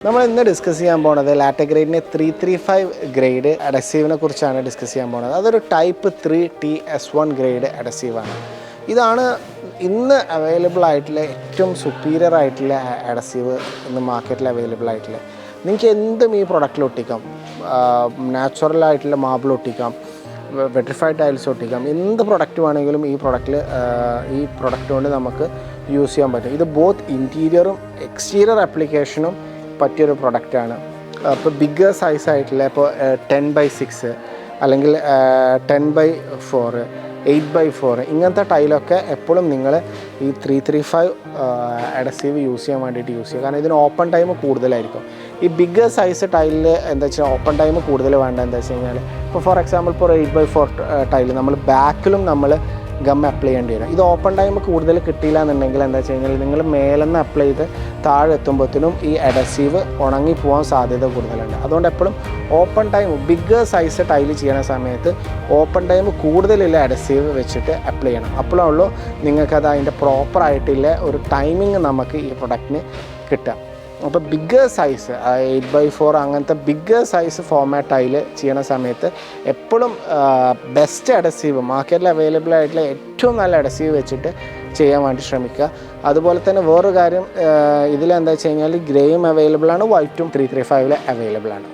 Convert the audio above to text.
നമ്മൾ ഇന്ന് ഡിസ്കസ് ചെയ്യാൻ പോകുന്നത് ലാറ്റഗ്രേഡിൻ്റെ 335 ഗ്രേഡ് അഡസീവിനെ കുറിച്ചാണ് ഡിസ്കസ് ചെയ്യാൻ പോകുന്നത്. അതൊരു ടൈപ്പ് 3TS1 ഗ്രേഡ് അഡസീവാണ്. ഇതാണ് ഇന്ന് അവൈലബിൾ ആയിട്ടുള്ള ഏറ്റവും സുപ്പീരിയർ ആയിട്ടുള്ള അഡസീവ് ഇന്ന് മാർക്കറ്റിൽ അവൈലബിൾ ആയിട്ടുള്ള. നിങ്ങൾക്ക് എന്തും ഈ പ്രൊഡക്റ്റിൽ ഒട്ടിക്കാം. നാച്ചുറൽ ആയിട്ടുള്ള മാർബിൾ ഒട്ടിക്കാം, വെട്രിഫൈഡ് ടൈൽസ് ഒട്ടിക്കാം, എന്ത് പ്രൊഡക്റ്റ് വേണമെങ്കിലും ഈ പ്രൊഡക്റ്റ് കൊണ്ട് നമുക്ക് യൂസ് ചെയ്യാൻ പറ്റും. ഇത് ബോത്ത് ഇൻറ്റീരിയറും എക്സ്റ്റീരിയർ ആപ്ലിക്കേഷനും പറ്റിയൊരു പ്രൊഡക്റ്റാണ്. ഇപ്പോൾ ബിഗ്ഗർ സൈസ് ആയിട്ടുള്ള ഇപ്പോൾ 10x6 അല്ലെങ്കിൽ 10x4 8x4 ഇങ്ങനത്തെ ടൈലൊക്കെ എപ്പോഴും നിങ്ങൾ ഈ 335 അഡസീവ് യൂസ് ചെയ്യാൻ വേണ്ടിയിട്ട് യൂസ് ചെയ്യുക. കാരണം ഇതിന് ഓപ്പൺ ടൈം കൂടുതലായിരിക്കും. ഈ ബിഗ്ഗർ സൈസ് ടൈലിൽ എന്താ വെച്ചാൽ ഓപ്പൺ ടൈം കൂടുതൽ വേണ്ട. എന്താ വെച്ച് കഴിഞ്ഞാൽ ഇപ്പോൾ ഫോർ എക്സാമ്പിൾ ഇപ്പോൾ 8x4 ടൈൽ നമ്മൾ ബാക്കിലും നമ്മൾ ഗം അപ്ലൈ ചെയ്യേണ്ടി വരും. ഇത് ഓപ്പൺ ടൈം കൂടുതൽ കിട്ടിയില്ല എന്നുണ്ടെങ്കിൽ എന്താ വെച്ച് കഴിഞ്ഞാൽ നിങ്ങൾ മേലെന്ന് അപ്ലൈ ചെയ്ത് താഴെ എത്തുമ്പോഴത്തേനും ഈ അഡസീവ് ഉണങ്ങി പോകാൻ സാധ്യത കൂടുതലുണ്ട്. അതുകൊണ്ട് എപ്പോഴും open time bigger size tile ചെയ്യുന്ന സമയത്ത് ഓപ്പൺ ടൈം കൂടുതലുള്ള അഡസീവ് വെച്ചിട്ട് അപ്ലൈ ചെയ്യണം. അപ്പോഴുള്ളൂ നിങ്ങൾക്കത് അതിൻ്റെ പ്രോപ്പറായിട്ടുള്ള ഒരു ടൈമിങ് നമുക്ക് ഈ പ്രൊഡക്റ്റിന് കിട്ടുക. അപ്പോൾ ബിഗ്ഗർ സൈസ് 8x4 അങ്ങനത്തെ ബിഗ്ഗർ സൈസ് ഫോമാറ്റ് ടൈൽ ചെയ്യണ സമയത്ത് എപ്പോഴും ബെസ്റ്റ് അഡസീവ് മാർക്കറ്റിൽ അവൈലബിൾ ആയിട്ടുള്ള ഏറ്റവും നല്ല അഡസീവ് വെച്ചിട്ട് ചെയ്യാൻ വേണ്ടി ശ്രമിക്കുക. അതുപോലെ തന്നെ വേറൊരു കാര്യം ഇതിലെന്താ വെച്ച് കഴിഞ്ഞാൽ ഗ്രേയും അവൈലബിൾ ആണ്, വൈറ്റും 335 അവൈലബിൾ ആണ്.